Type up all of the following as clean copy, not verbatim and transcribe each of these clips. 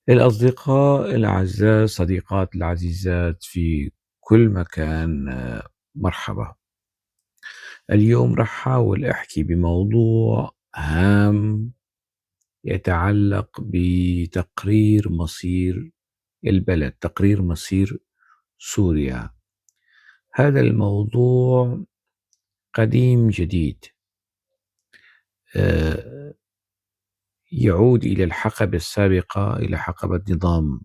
الأصدقاء الأعزاء، الصديقات العزيزات في كل مكان، مرحبا. اليوم راح أحاول أحكي بموضوع هام يتعلق بتقرير مصير البلد، تقرير مصير سوريا. هذا الموضوع قديم جديد، آه، يعود إلى الحقبة السابقة، إلى حقبة نظام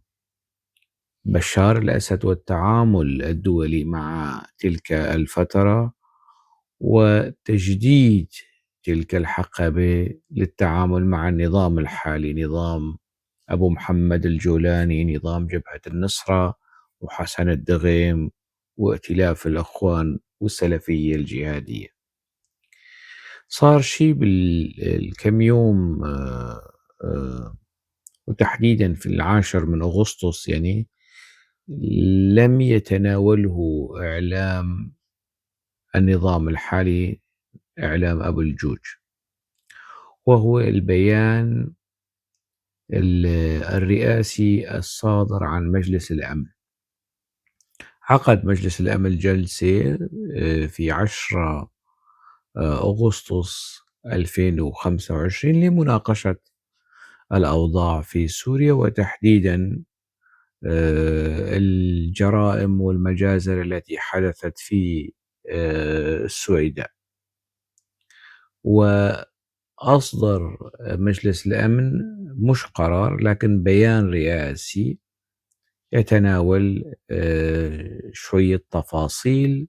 بشار الأسد والتعامل الدولي مع تلك الفترة، وتجديد تلك الحقبة للتعامل مع النظام الحالي، نظام أبو محمد الجولاني، نظام جبهة النصرة وحسن الدغيم وائتلاف الأخوان والسلفية الجهادية. صار شيء بالكم يوم، وتحديدا في 10 من أغسطس، يعني لم يتناوله إعلام النظام الحالي، إعلام أبو الجوج، وهو البيان الرئاسي الصادر عن مجلس الأمن. عقد مجلس الأمن جلسة في 10 أغسطس 2025 لمناقشة الأوضاع في سوريا، وتحديدا الجرائم والمجازر التي حدثت في السويداء. وأصدر مجلس الأمن مش قرار لكن بيان رئاسي يتناول شوية تفاصيل.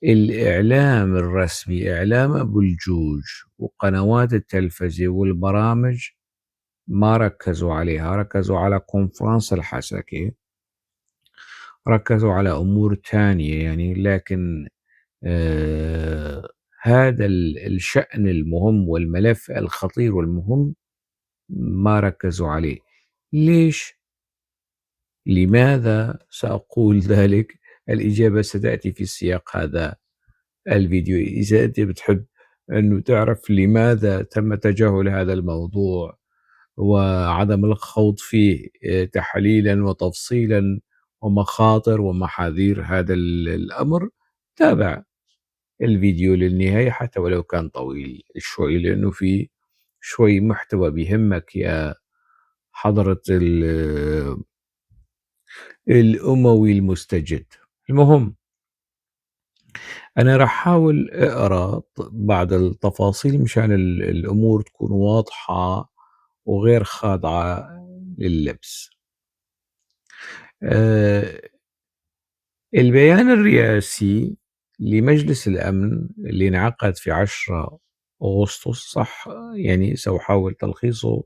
الإعلام الرسمي، إعلام أبو الجوج وقنوات التلفزة والبرامج ما ركزوا عليها، ركزوا على كونفرنس الحسكة، ركزوا على أمور تانية يعني. لكن هذا الشأن المهم والملف الخطير والمهم ما ركزوا عليه. ليش؟ لماذا؟ سأقول ذلك، الإجابة ستأتي في سياق هذا الفيديو. إذا أنت بتحب أنه تعرف لماذا تم تجاهل هذا الموضوع وعدم الخوض فيه تحليلا وتفصيلا ومخاطر ومحاذير هذا الأمر، تابع الفيديو للنهاية حتى ولو كان طويل شوي، لأنه في شوي محتوى بيهمك يا حضرة الأموي المستجد. المهم، أنا راح أحاول أقرأ بعض التفاصيل مشان الأمور تكون واضحة وغير خاضعة للبس. آه، البيان الرئاسي لمجلس الأمن اللي انعقد في 10 أغسطس، صح يعني سأحاول تلخيصه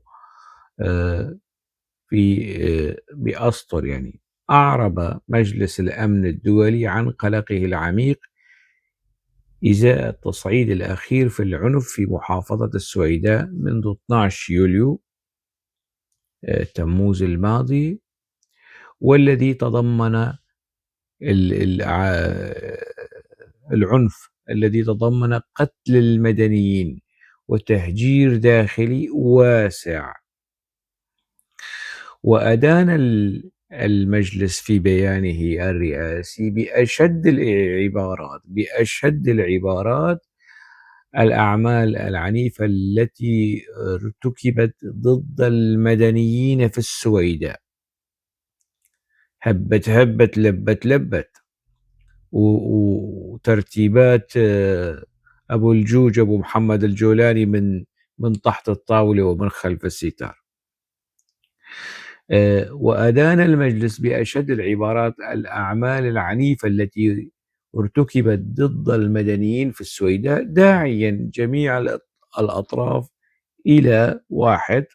في بأسطر. يعني أعرب مجلس الأمن الدولي عن قلقه العميق إزاء التصعيد الأخير في العنف في محافظة السويداء منذ 12 يوليو تموز الماضي، والذي تضمن العنف الذي تضمن قتل المدنيين وتهجير داخلي واسع. وأدان المجلس في بيانه الرئاسي بأشد العبارات الأعمال العنيفة التي ارتكبت ضد المدنيين في السويداء. هبت هبت لبت لبت، وترتيبات أبو الجوج أبو محمد الجولاني من تحت الطاولة ومن خلف الستار. وأدان المجلس بأشد العبارات الأعمال العنيفة التي ارتكبت ضد المدنيين في السويداء، داعيا جميع الأطراف إلى: 1.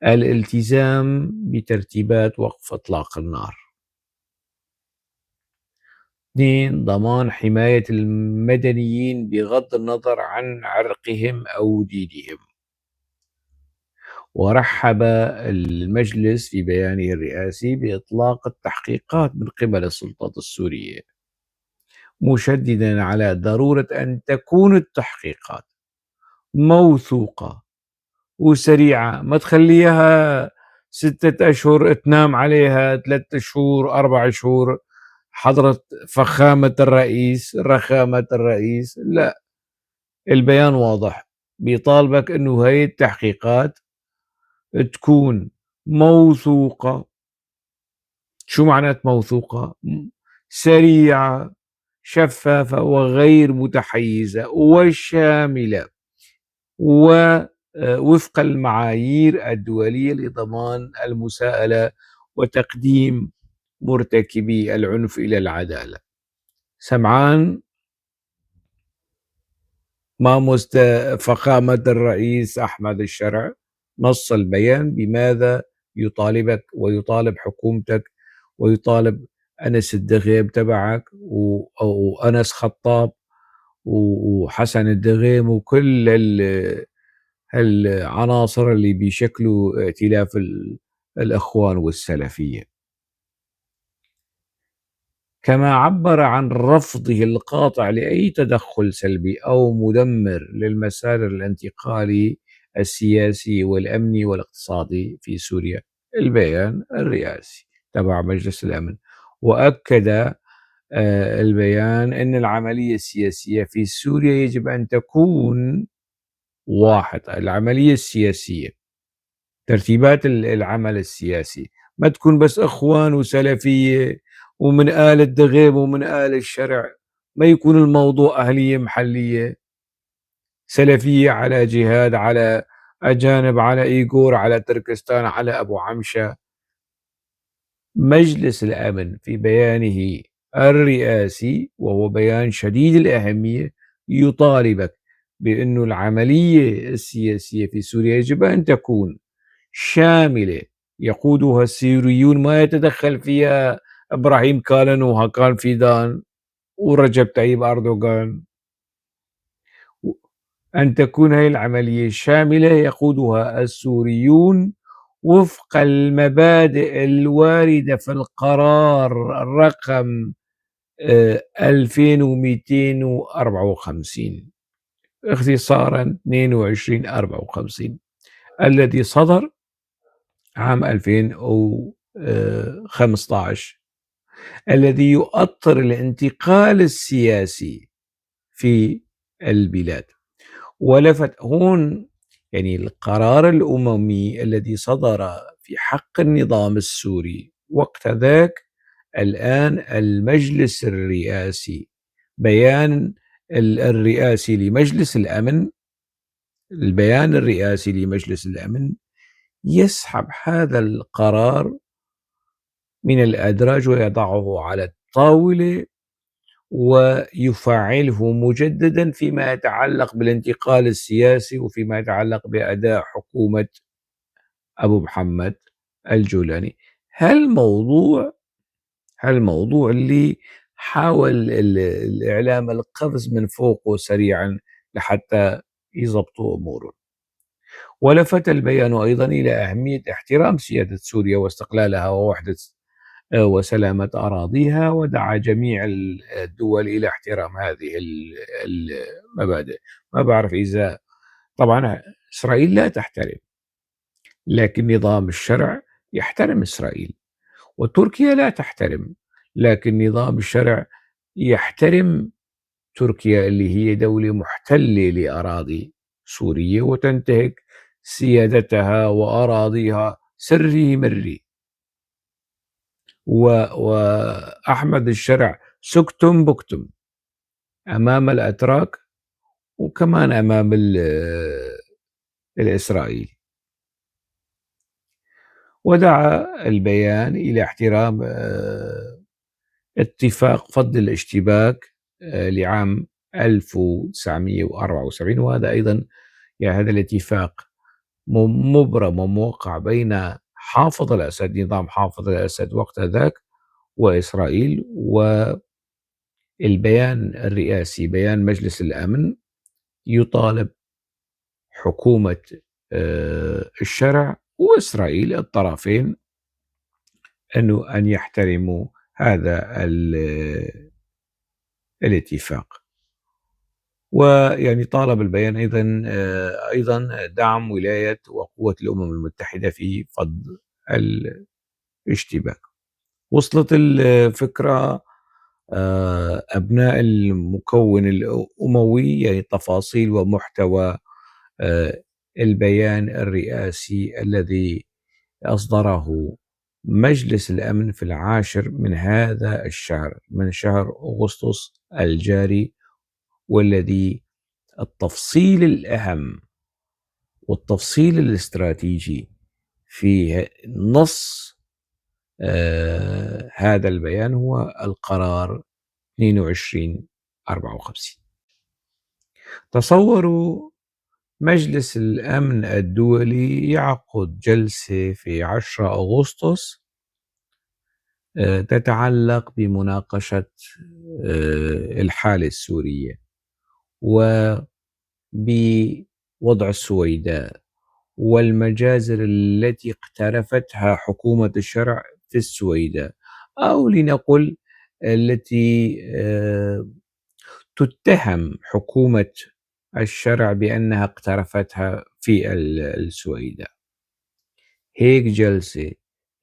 الالتزام بترتيبات وقف إطلاق النار. 2. ضمان حماية المدنيين بغض النظر عن عرقهم أو دينهم. ورحب المجلس في بيانه الرئاسي بإطلاق التحقيقات من قبل السلطات السورية، مشددا على ضرورة أن تكون التحقيقات موثوقة وسريعة، ما تخليها 6 أشهر تنام عليها 3 شهور 4 شهور حضرة فخامة الرئيس، رخامة الرئيس، لأ، البيان واضح، بيطالبك إنه هاي التحقيقات تكون موثوقة. شو معنات موثوقة؟ سريعة، شفافة، وغير متحيزة، وشاملة، ووفق المعايير الدولية لضمان المساءلة وتقديم مرتكبي العنف إلى العدالة. سمعان ما فخامة الرئيس أحمد الشرع نص البيان بماذا يطالبك ويطالب حكومتك ويطالب أنس الدغيم تبعك وأنس خطاب وحسن الدغيم وكل العناصر اللي بيشكلوا ائتلاف الأخوان والسلفية. كما عبر عن رفضه القاطع لأي تدخل سلبي أو مدمر للمسار الانتقالي السياسي والأمني والاقتصادي في سوريا، البيان الرئاسي تبع مجلس الأمن. وأكد البيان أن العملية السياسية في سوريا يجب أن تكون واحد، العملية السياسية، ترتيبات العمل السياسي ما تكون بس إخوان وسلفية ومن آل الدغيب ومن آل الشرع، ما يكون الموضوع أهلية محلية، سلفية على جهاد على أجانب على إيغور على تركستان على أبو عمشة. مجلس الأمن في بيانه الرئاسي وهو بيان شديد الأهمية يطالبك بأن العملية السياسية في سوريا يجب أن تكون شاملة يقودها السوريون، ما يتدخل فيها إبراهيم كالن وهاكان فيدان ورجب طيب أردوغان. أن تكون هذه العملية شاملة يقودها السوريون وفق المبادئ الواردة في القرار الرقم 2254 اختصارا 2254 الذي صدر عام 2015، الذي يؤطر الانتقال السياسي في البلاد. ولفت هون يعني القرار الأممي الذي صدر في حق النظام السوري وقت ذاك، الآن المجلس الرئاسي، بيان الرئاسي لمجلس الأمن، البيان الرئاسي لمجلس الأمن يسحب هذا القرار من الأدراج ويضعه على الطاولة ويفعله مجددا فيما يتعلق بالانتقال السياسي وفيما يتعلق بأداء حكومة أبو محمد الجولاني. هالموضوع اللي حاول الإعلام القفز من فوقه سريعا لحتى يضبطوا أموره. ولفت البيان أيضا إلى أهمية احترام سيادة سوريا واستقلالها ووحدة وسلامة أراضيها، ودعا جميع الدول إلى احترام هذه المبادئ. ما بعرف إذا طبعا إسرائيل لا تحترم، لكن نظام الشرع يحترم إسرائيل، وتركيا لا تحترم، لكن نظام الشرع يحترم تركيا اللي هي دولة محتلة لأراضي سورية وتنتهك سيادتها وأراضيها سري مري. وأحمد الشرع سكتم بكتم أمام الأتراك وكمان أمام الإسرائيلي. ودعا البيان إلى احترام اتفاق فض الاشتباك لعام 1974، وهذا أيضا يعني هذا الاتفاق مبرم وموقع بين حافظ الأسد، نظام حافظ الأسد وقت ذاك، وإسرائيل. والبيان الرئاسي بيان مجلس الأمن يطالب حكومة الشرع وإسرائيل الطرفين أن يحترموا هذا الاتفاق. ويعني طالب البيان أيضا دعم ولاية وقوة الأمم المتحدة في فض الاشتباك. وصلت الفكرة. أبناء المكون الأموي، يعني تفاصيل ومحتوى آه، البيان الرئاسي الذي أصدره مجلس الأمن في 10 من هذا الشهر، من شهر أغسطس الجاري، والذي التفصيل الأهم والتفصيل الاستراتيجي في نص هذا البيان هو القرار 2254. تصوروا مجلس الأمن الدولي يعقد جلسة في 10 أغسطس تتعلق بمناقشة الحالة السورية وبوضع السويداء والمجازر التي اقترفتها حكومة الشرع في السويداء، أو لنقل التي تتهم حكومة الشرع بأنها اقترفتها في السويداء. هيك جلسة،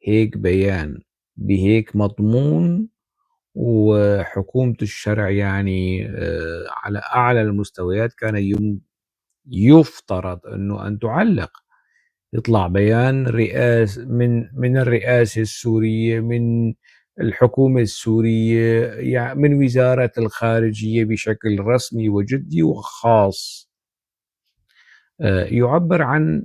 هيك بيان، بهيك مضمون، وحكومة الشرع يعني على أعلى المستويات كان يفترض أنه أن تعلق. يطلع بيان من الرئاسة السورية، من الحكومة السورية، يعني من وزارة الخارجية بشكل رسمي وجدي وخاص، يعبر عن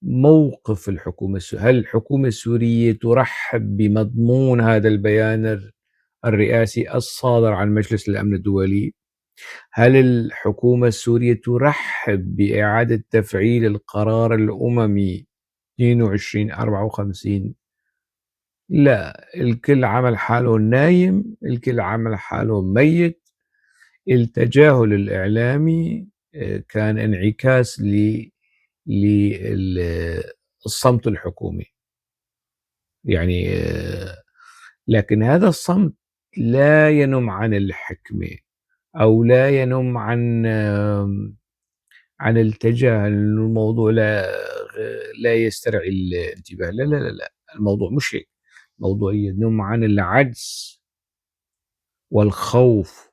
موقف الحكومة السورية. هل الحكومة السورية ترحب بمضمون هذا البيان الرئاسي الصادر عن مجلس الأمن الدولي؟ هل الحكومة السورية ترحب بإعادة تفعيل القرار الأممي 2254؟ لا، الكل عمل حاله نايم، الكل عمل حاله ميت. التجاهل الإعلامي كان انعكاس للصمت الحكومي. يعني لكن هذا الصمت لا ينم عن الحكمة، أو لا ينم عن التجاهل، إنه الموضوع لا يسترعي الانتباه. لا لا لا لا، الموضوع مش هيك. الموضوع ينم عن العجز والخوف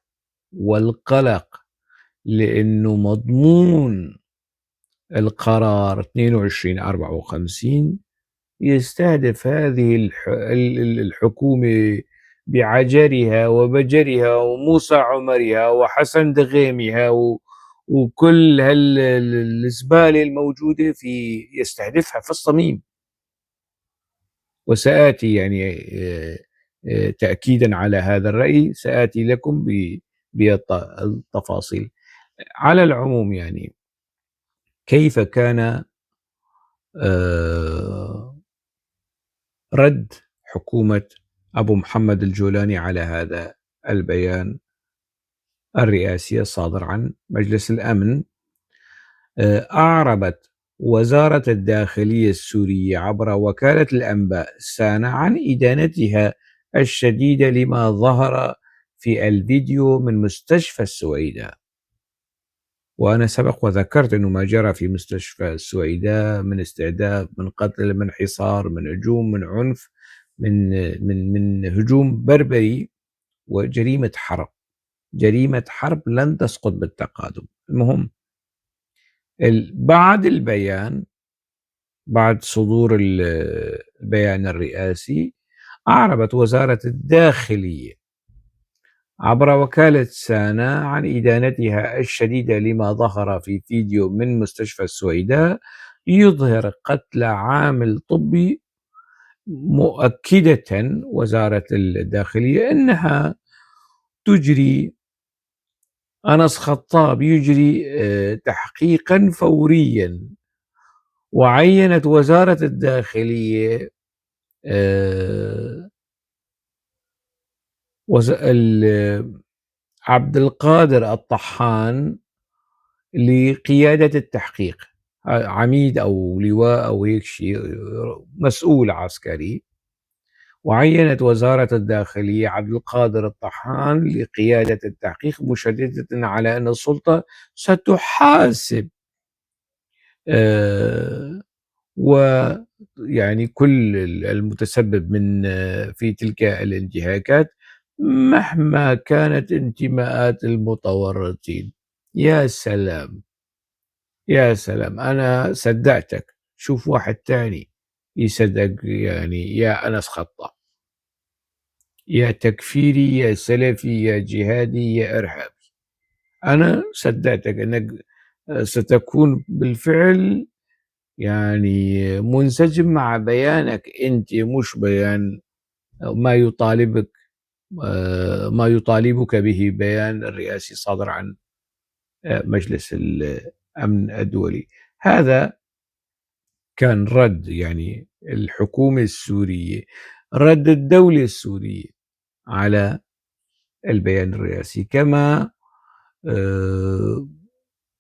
والقلق، لأنه مضمون القرار 2254 يستهدف هذه الحكومة بعجرها وبجرها وموسى عمرها وحسن دغيمها وكل الزبالة الموجودة يستهدفها في الصميم. وسآتي يعني تأكيدا على هذا الرأي، سآتي لكم بالتفاصيل. على العموم، يعني كيف كان آه، رد حكومة أبو محمد الجولاني على هذا البيان الرئاسي الصادر عن مجلس الأمن؟ أعربت وزارة الداخلية السورية عبر وكالة الأنباء سانا عن إدانتها الشديدة لما ظهر في الفيديو من مستشفى السويداء. وأنا سبق وذكرت أنه ما جرى في مستشفى السويداء من استعداد، من قتل، من حصار، من هجوم، من عنف، من هجوم بربري وجريمة حرب. جريمة حرب لن تسقط بالتقادم. المهم، بعد البيان، بعد صدور البيان الرئاسي، أعربت وزارة الداخلية عبر وكالة سانا عن إدانتها الشديدة لما ظهر في فيديو من مستشفى السويداء يظهر قتل عامل طبي، مؤكدة وزارة الداخلية أنها تجري، أنس خطاب يجري تحقيقا فوريا. وعينت وزارة الداخلية آه، عبد القادر الطحان لقيادة التحقيق، عميد أو لواء أو هيك شيء، مسؤول عسكري. وعينت وزارة الداخلية عبد القادر الطحان لقيادة التحقيق، مشددة على أن السلطة ستحاسب يعني كل المتسبب في تلك الانتهاكات مهما كانت انتماءات المتورطين. يا سلام! يا سلام! أنا صدّقتك، شوف واحد تاني يصدّق يعني يا أنس خطّة، يا تكفيري، يا سلفي، يا جهادي، يا إرهابي. أنا صدّقتك أنك ستكون بالفعل يعني منسجم مع بيانك أنت، مش بيان ما يطالبك ما يطالبك به بيان الرئاسي الصادر عن مجلس الأمن الدولي. هذا كان رَد يعني الحكومة السورية، رَد الدولة السورية على البيان الرئاسي. كما آآ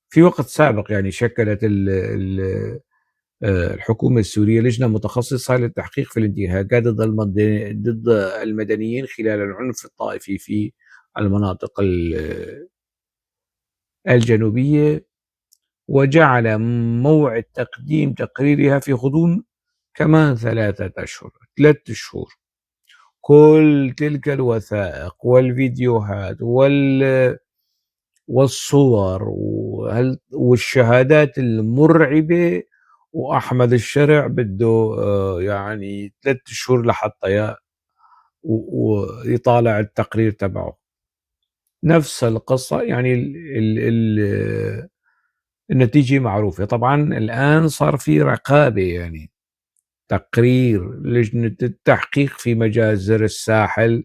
في وقت سابق يعني شكّلت ال ال الحكومة السورية لجنة متخصصة للتحقيق في الانتهاكات ضد المدنيين خلال العنف الطائفي في المناطق الجنوبية، وجعل موعد تقديم تقريرها في غضون كمان 3 أشهر، 3 شهور. كل تلك الوثائق والفيديوهات والصور والشهادات المرعبة، وأحمد الشرع بده يعني 3 شهور لحتى ويطالع التقرير تبعه. نفس القصة يعني ال النتيجة معروفة. طبعًا الآن صار في رقابة يعني، تقرير لجنة التحقيق في مجازر الساحل،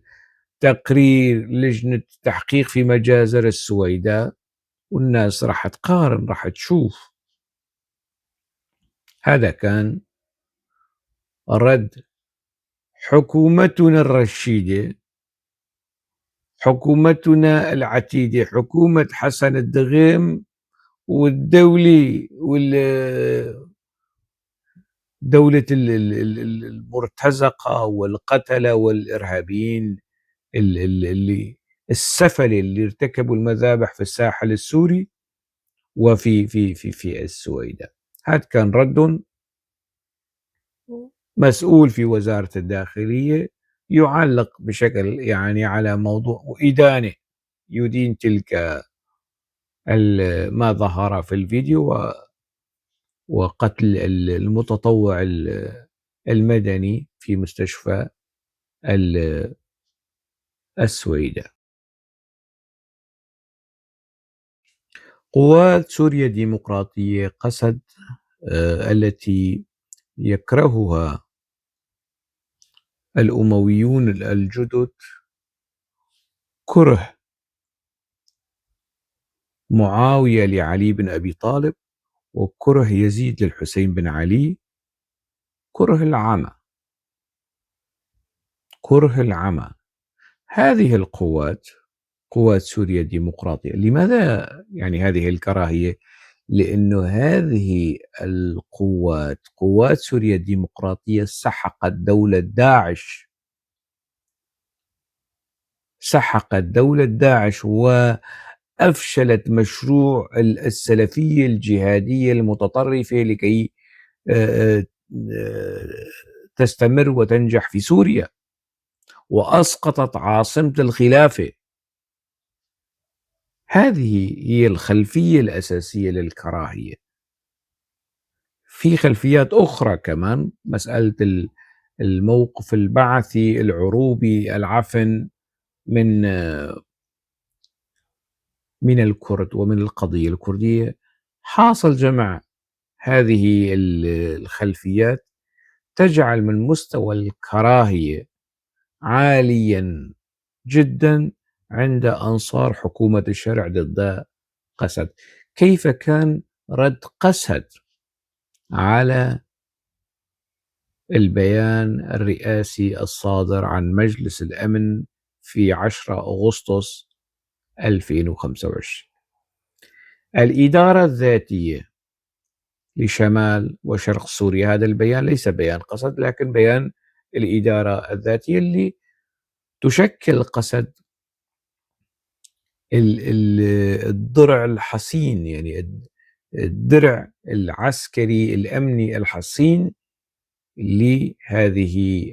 تقرير لجنة التحقيق في مجازر السويداء، والناس راح تقارن، راح تشوف. هذا كان رد حكومتنا الرشيدة، حكومتنا العتيدة، حكومة حسن الدغيم والدولة دولة المرتزقة والقتلة والإرهابيين اللي السفلة اللي ارتكبوا المذابح في الساحل السوري وفي في السويداء. هذا كان رد مسؤول في وزارة الداخلية يعلق بشكل يعني على موضوع وإدانة، يدين تلك ما ظهر في الفيديو وقتل المتطوع المدني في مستشفى السويداء. قوات سوريا الديمقراطية قسد التي يكرهها الأمويون الجدد كره معاوية لعلي بن أبي طالب، وكره يزيد للحسين بن علي، كره العمى، كره العمى. هذه القوات، قوات سوريا الديمقراطية، لماذا يعني هذه الكراهية؟ لأنه هذه القوات، قوات سوريا الديمقراطية سحقت دولة داعش، سحقت دولة داعش وأفشلت مشروع السلفية الجهادية المتطرفة لكي آآ تستمر وتنجح في سوريا، وأسقطت عاصمة الخلافة. هذه هي الخلفية الأساسية للكراهية. في خلفيات أخرى كمان، مسألة الموقف البعثي العروبي العفن من الكرد ومن القضية الكردية. حاصل جمع هذه الخلفيات تجعل من مستوى الكراهية عاليًا جدًا عند أنصار حكومة الشرع ضد قسد. كيف كان رد قسد على البيان الرئاسي الصادر عن مجلس الأمن في 10 أغسطس 2025؟ الإدارة الذاتية لشمال وشرق سوريا، هذا البيان ليس بيان قسد لكن بيان الإدارة الذاتية اللي تشكل قسد الضرع الحصين، يعني الدرع العسكري الأمني الحصين لهذه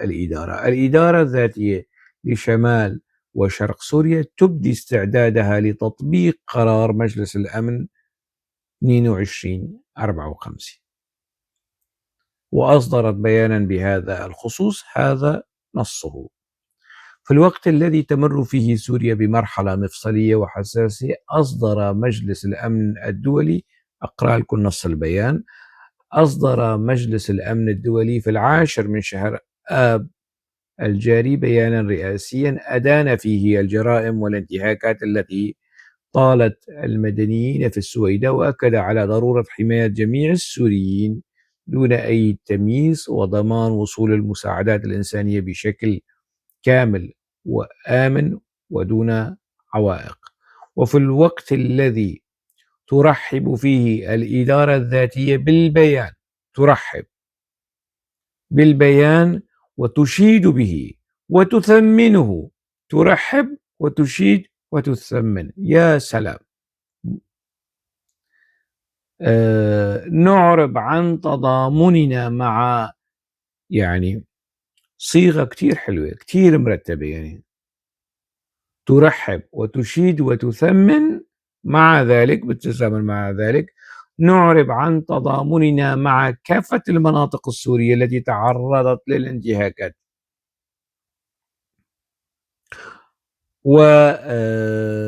الإدارة. الإدارة الذاتية لشمال وشرق سوريا تبدي استعدادها لتطبيق قرار مجلس الأمن 2254، وأصدرت بيانا بهذا الخصوص، هذا نصه: في الوقت الذي تمر فيه سوريا بمرحلة مفصلية وحساسة، أصدر مجلس الأمن الدولي، أقرأ لكم نص البيان: أصدر مجلس الأمن الدولي في 10 من شهر آب الجاري بيانا رئاسيا أدان فيه الجرائم والانتهاكات التي طالت المدنيين في السويداء، وأكد على ضرورة حماية جميع السوريين دون أي تمييز، وضمان وصول المساعدات الإنسانية بشكل كامل وآمن ودون عوائق. وفي الوقت الذي ترحب فيه الإدارة الذاتية ترحب بالبيان وتشيد به وتثمنه، ترحب وتشيد وتثمن، يا سلام. نعرب عن تضامننا مع، يعني صيغة كتير حلوة كتير مرتبة، يعني ترحب وتشيد وتثمن، مع ذلك بالتزامن مع ذلك نعرب عن تضامننا مع كافة المناطق السورية التي تعرضت للانتهاكات، وتعلن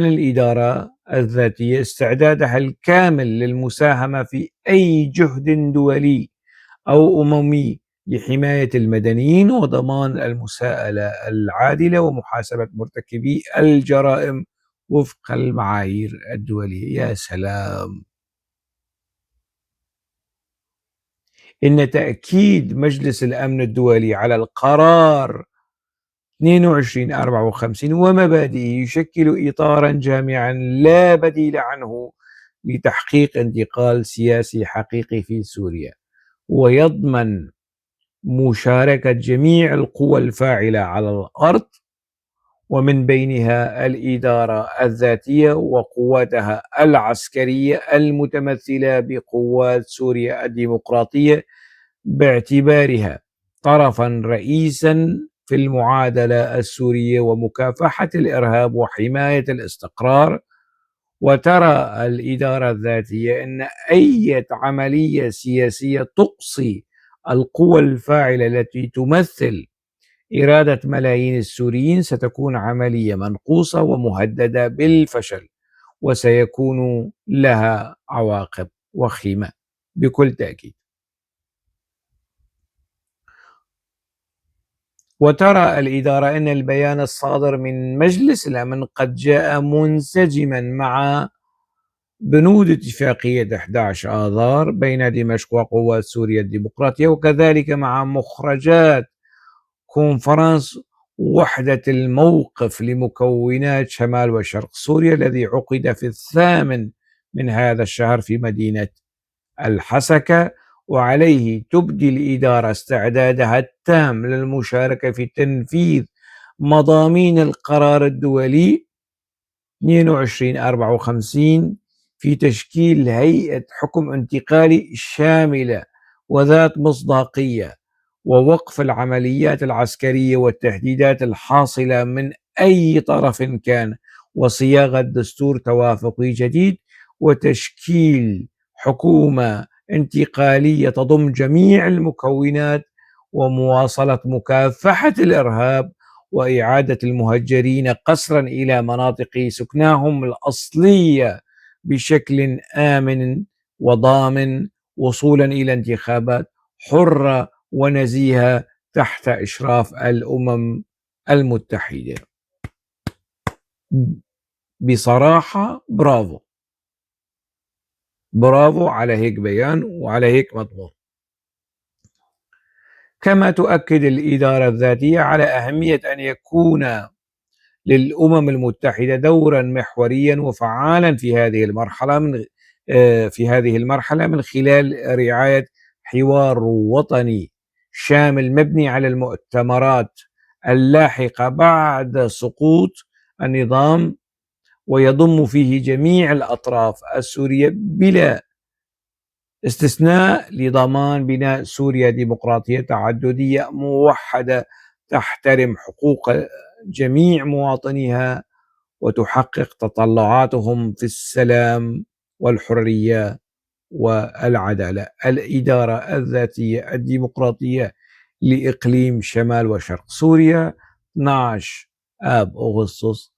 الإدارة الذاتية استعدادها الكامل للمساهمة في أي جهد دولي أو أممي لحماية المدنيين وضمان المساءلة العادلة ومحاسبة مرتكبي الجرائم وفق المعايير الدولية. يا سلام. إن تأكيد مجلس الأمن الدولي على القرار 2254 ومبادئه يشكل إطارا جامعا لا بديل عنه لتحقيق انتقال سياسي حقيقي في سوريا، ويضمن مشاركة جميع القوى الفاعلة على الأرض، ومن بينها الإدارة الذاتية وقواتها العسكرية المتمثلة بقوات سوريا الديمقراطية، باعتبارها طرفا رئيسا في المعادلة السورية ومكافحة الإرهاب وحماية الاستقرار. وترى الإدارة الذاتية أن أي عملية سياسية تقصي القوى الفاعلة التي تمثل إرادة ملايين السوريين ستكون عملية منقوصة ومهددة بالفشل، وسيكون لها عواقب وخيمة بكل تأكيد. وترى الإدارة أن البيان الصادر من مجلس الأمن قد جاء منسجما مع بنود اتفاقية 11 آذار بين دمشق وقوات سوريا الديمقراطية، وكذلك مع مخرجات كونفرنس وحدة الموقف لمكونات شمال وشرق سوريا الذي عقد في 8 من هذا الشهر في مدينة الحسكة. وعليه تبدي الإدارة استعدادها التام للمشاركة في تنفيذ مضامين القرار الدولي 2254 في تشكيل هيئة حكم انتقالي شاملة وذات مصداقية، ووقف العمليات العسكرية والتهديدات الحاصلة من أي طرف كان، وصياغة دستور توافقي جديد، وتشكيل حكومة انتقالية تضم جميع المكونات، ومواصلة مكافحة الإرهاب، وإعادة المهجرين قسرا إلى مناطق سكناهم الأصلية بشكل آمن وضامن، وصولا إلى انتخابات حرة ونزيهة تحت إشراف الأمم المتحدة. بصراحة برافو، برافو على هيك بيان وعلى هيك مضمون. كما تؤكد الإدارة الذاتية على أهمية أن يكون للأمم المتحدة دورا محوريا وفعالا في هذه المرحلة من خلال رعاية حوار وطني شامل مبني على المؤتمرات اللاحقة بعد سقوط النظام، ويضم فيه جميع الأطراف السورية بلا استثناء لضمان بناء سوريا ديمقراطية تعددية موحدة تحترم حقوق جميع مواطنيها وتحقق تطلعاتهم في السلام والحرية والعدالة. الإدارة الذاتية الديمقراطية لإقليم شمال وشرق سوريا، 12 آب أغسطس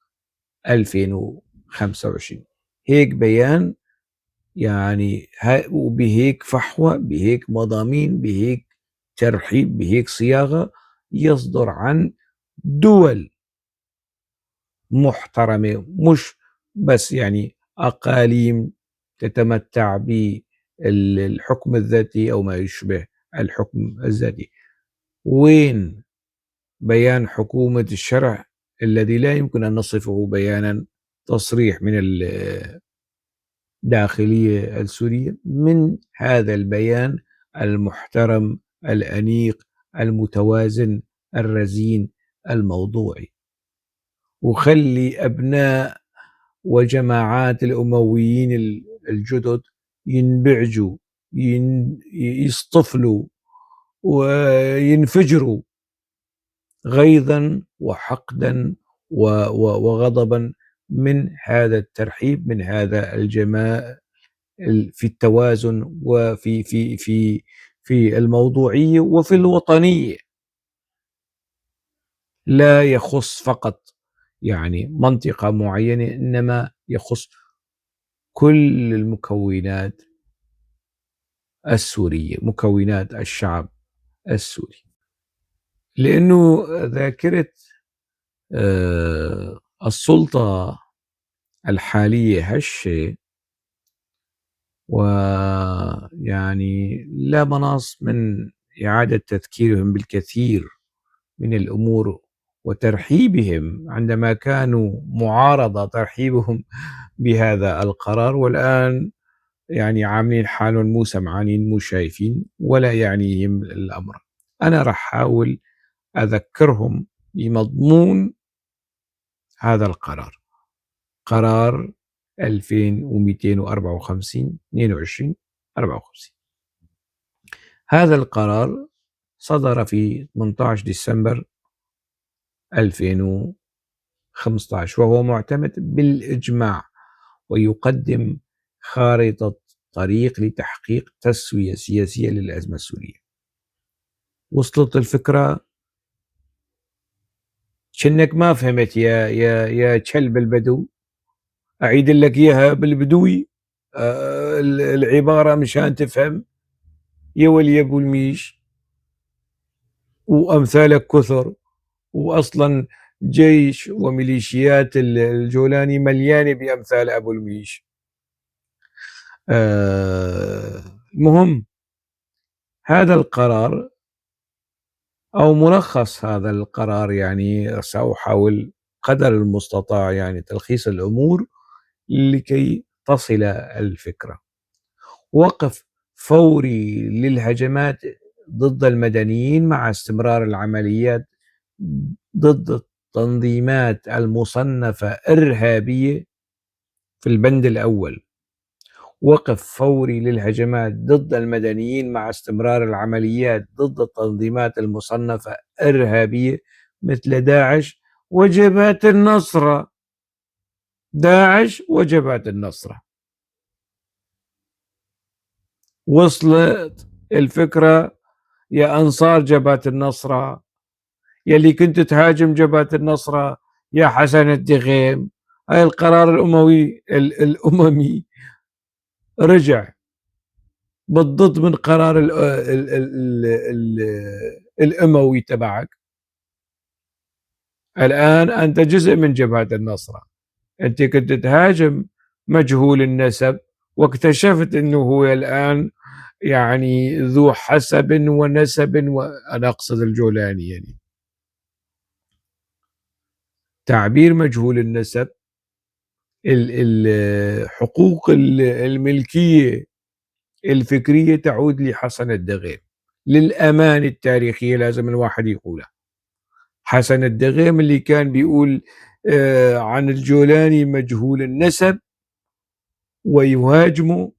2025. هيك بيان، يعني وبهيك فحوى، بهيك مضامين، بهيك ترحيب، بهيك صياغة يصدر عن دول محترمة، مش بس يعني أقاليم تتمتع بالحكم الذاتي أو ما يشبه الحكم الذاتي. وين بيان حكومة الشرع الذي لا يمكن أن نصفه بيانا تصريح من الداخلية السورية من هذا البيان المحترم الأنيق المتوازن الرزين الموضوعي؟ وخلي أبناء وجماعات الأمويين الجدد ينبعجوا، يصطفلوا وينفجروا غيظا وحقدا وغضبا من هذا الترحيب، من هذا الجمال في التوازن وفي في الموضوعية وفي الوطنية. لا يخص فقط يعني منطقة معينة، إنما يخص كل المكونات السورية، مكونات الشعب السوري. لأنه ذاكرة السلطة الحالية هشة، ويعني لا مناص من إعادة تذكيرهم بالكثير من الأمور وترحيبهم عندما كانوا معارضة، ترحيبهم بهذا القرار، والآن يعني عاملين حالهم مو سمعانين مو شايفين ولا يعنيهم الأمر. أنا راح أحاول أذكرهم بمضمون هذا القرار، قرار 2254 22 54. هذا القرار صدر في 18 ديسمبر 2015 وهو معتمد بالإجماع، ويقدم خارطة طريق لتحقيق تسوية سياسية للأزمة السورية. وصلت الفكرة؟ شنك ما فهمت يا كلب البدو؟ أعيد لك إياها بالبدوي العبارة مشان تفهم. يا ولي أبو الميش وأمثالك كثر، وأصلا جيش وميليشيات الجولاني مليانة بأمثال أبو الميش. المهم، هذا القرار أو ملخص هذا القرار، يعني سأحاول قدر المستطاع يعني تلخيص الأمور لكي تصل الفكرة. وقف فوري للهجمات ضد المدنيين مع استمرار العمليات ضد التنظيمات المصنفة إرهابية في البند الأول. وقف فوري للهجمات ضد المدنيين مع استمرار العمليات ضد التنظيمات المصنفة إرهابية مثل داعش وجبهة النصرة. داعش وجبهة النصرة. وصلت الفكرة يا أنصار جبهة النصرة، يلي كنت تهاجم جبهة النصرة يا حسن الدغيم؟ هاي القرار الأممي رجع بالضد من قرار الأموي تبعك. الآن أنت جزء من جبهة النصرة، أنت كنت تهاجم مجهول النسب واكتشفت أنه هو الآن يعني ذو حسب ونسب، وأنا أقصد الجولاني. يعني تعبير مجهول النسب، حقوق الملكية الفكرية تعود لحسن الدغيم. للأمانة التاريخية لازم الواحد يقولها. حسن الدغيم اللي كان بيقول عن الجولاني مجهول النسب ويهاجمه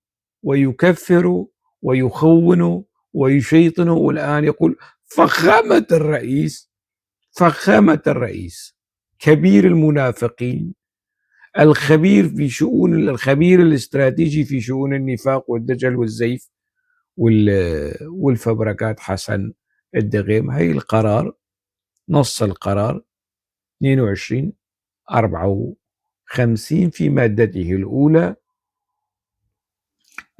ويكفره ويخونوا ويشيطنوا، والآن يقول فخامة الرئيس، فخامة الرئيس، كبير المنافقين، الخبير الاستراتيجي في شؤون النفاق والدجل والزيف والفبركات، حسن الدغيم. هي القرار، نص القرار 22/54 في مادته الأولى: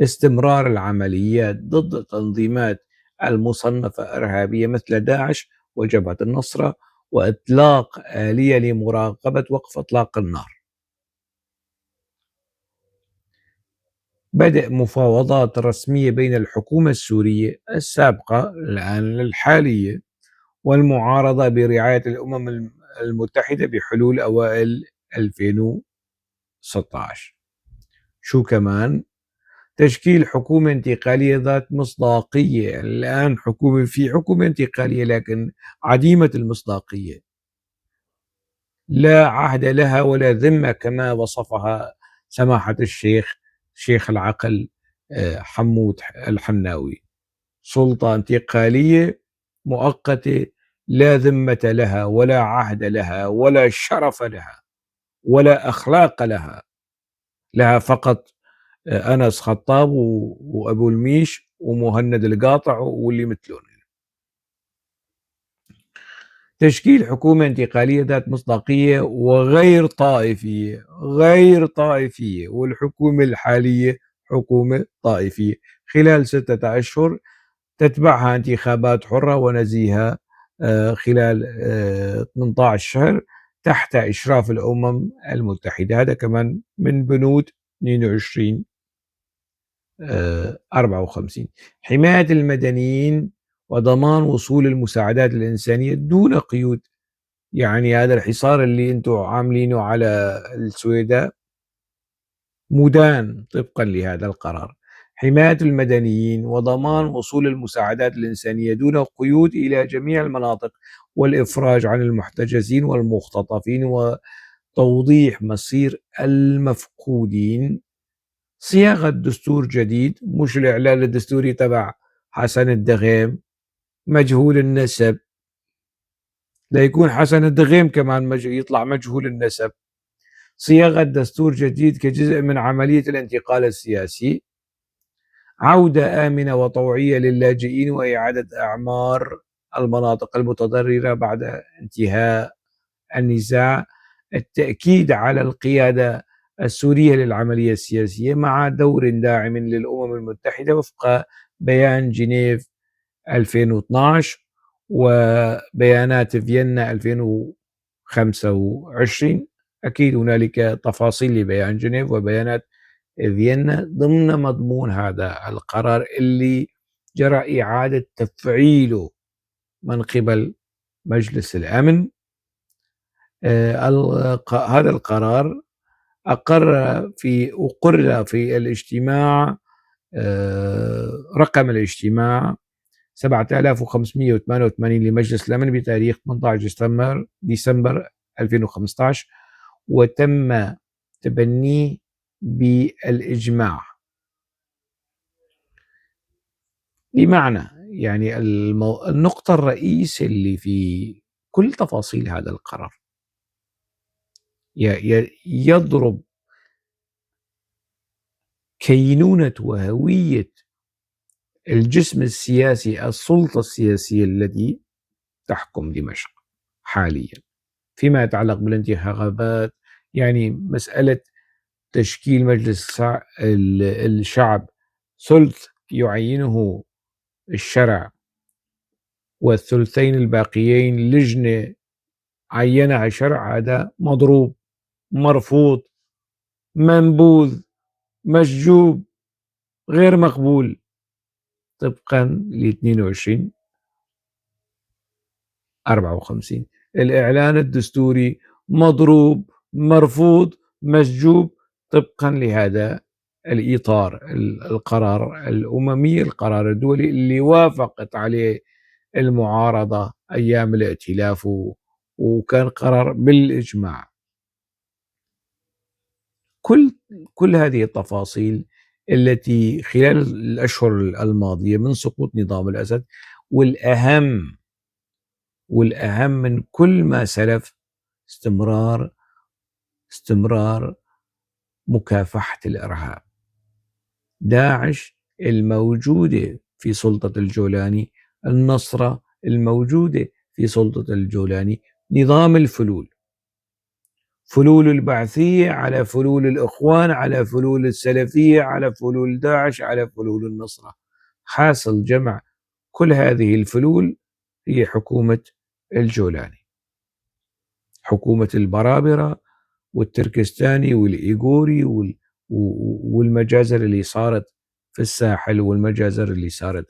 استمرار العمليات ضد التنظيمات المصنفة إرهابية مثل داعش وجبهة النصرة، وإطلاق آلية لمراقبة وقف إطلاق النار. بدء مفاوضات رسمية بين الحكومة السورية السابقة الآن الحالية والمعارضة برعاية الأمم المتحدة بحلول أوائل 2016. شو كمان؟ تشكيل حكومة انتقالية ذات مصداقية. الآن في حكومة انتقالية لكن عديمة المصداقية، لا عهد لها ولا ذمة كما وصفها سماحة الشيخ شيخ العقل حمود الحناوي. سلطة انتقالية مؤقتة لا ذمة لها ولا عهد لها ولا شرف لها ولا أخلاق لها. لها فقط أنس خطاب وأبو الميش ومهند القاطع واللي مثلهم. تشكيل حكومة انتقالية ذات مصداقية وغير طائفية، غير طائفية، والحكومة الحالية حكومة طائفية، خلال 6 أشهر تتبعها انتخابات حرة ونزيهة خلال 18 شهر تحت إشراف الأمم المتحدة. هذا كمان من بنود 22/54. حماية المدنيين وضمان وصول المساعدات الإنسانية دون قيود. يعني هذا الحصار اللي انتم عاملينه على السويداء مدان طبقا لهذا القرار. حماية المدنيين وضمان وصول المساعدات الإنسانية دون قيود إلى جميع المناطق، والإفراج عن المحتجزين والمختطفين، وتوضيح مصير المفقودين. صياغة دستور جديد، مش الإعلان الدستوري تبع حسن الدغيم مجهول النسب، لا يكون حسن الدغيم كمان يطلع مجهول النسب. صياغة دستور جديد كجزء من عملية الانتقال السياسي. عودة آمنة وطوعية للاجئين وإعادة أعمار المناطق المتضررة بعد انتهاء النزاع. التأكيد على القيادة السورية للعملية السياسية مع دور داعم للأمم المتحدة وفق بيان جنيف 2012 وبيانات فيينا 2025. أكيد هنالك تفاصيل لبيان جنيف وبيانات فيينا ضمن مضمون هذا القرار اللي جرى إعادة تفعيله من قبل مجلس الأمن. هذا القرار أقر في الاجتماع، رقم الاجتماع 7588 لمجلس الأمن بتاريخ 18 ديسمبر 2015، وتم تبنيه بالإجماع. بمعنى يعني النقطة الرئيسية اللي في كل تفاصيل هذا القرار يضرب كينونة وهوية الجسم السياسي، السلطة السياسية التي تحكم دمشق حاليا فيما يتعلق بالانتخابات. يعني مسألة تشكيل مجلس الشعب ثلث يعينه الشرع والثلثين الباقيين لجنة عينها الشرع، هذا مضروب، مرفوض، منبوذ، مسجوب، غير مقبول طبقا ل 22/54. الإعلان الدستوري مضروب، مرفوض، مسجوب طبقا لهذا الإطار. القرار الأممي، القرار الدولي اللي وافقت عليه المعارضة أيام الائتلاف وكان قرار بالإجماع. كل هذه التفاصيل التي خلال الأشهر الماضية من سقوط نظام الأسد، والأهم من كل ما سلف استمرار مكافحة الإرهاب. داعش الموجودة في سلطة الجولاني، النصرة الموجودة في سلطة الجولاني، نظام الفلول، فلول البعثية على فلول الإخوان على فلول السلفية على فلول داعش على فلول النصرة، حاصل جمع كل هذه الفلول هي حكومة الجولاني، حكومة البرابرة والتركستاني والإيغوري والمجازر اللي صارت في الساحل والمجازر اللي صارت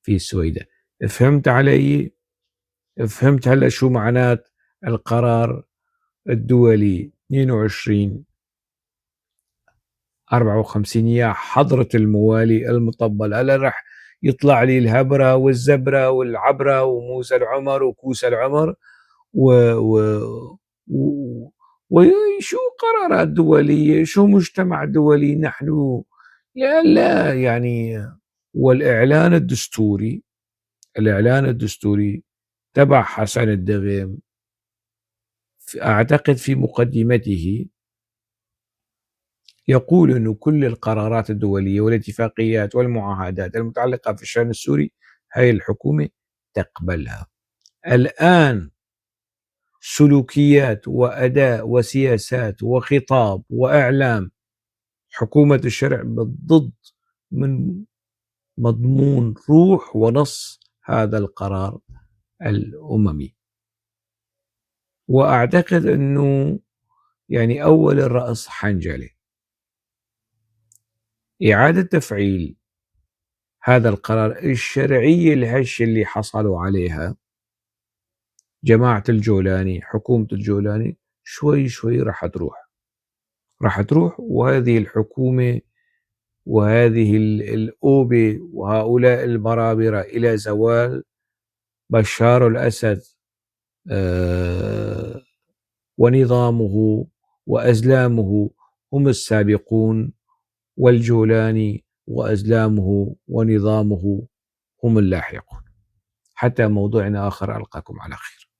في السويداء. فهمت علي؟ فهمت هلأ شو معنات القرار الدولي 2254 يا حضرة الموالي المطبل؟ هلا رح يطلع لي الهبرة والزبرة والعبرة وموسى العمر وكوسى العمر و, و, و وشو قرارات دولية، شو مجتمع دولي نحن. لا يعني، والإعلان الدستوري، تبع حسن الدغم أعتقد في مقدمته يقول أن كل القرارات الدولية والاتفاقيات والمعاهدات المتعلقة في الشأن السوري هاي الحكومة تقبلها. الآن سلوكيات وأداء وسياسات وخطاب وإعلام حكومة الشرع بالضد من مضمون روح ونص هذا القرار الأممي. وأعتقد أنه يعني أول الرأس حنجلة. إعادة تفعيل هذا القرار، الشرعية الهش اللي حصلوا عليها جماعة الجولاني، حكومة الجولاني، شوي شوي راح تروح، وهذه الحكومة وهذه الأوبة وهؤلاء البرابرة إلى زوال بشار الأسد ونظامه وأزلامه هم السابقون، والجولاني وأزلامه ونظامه هم اللاحقون. حتى موضوعنا آخر، ألقاكم على خير.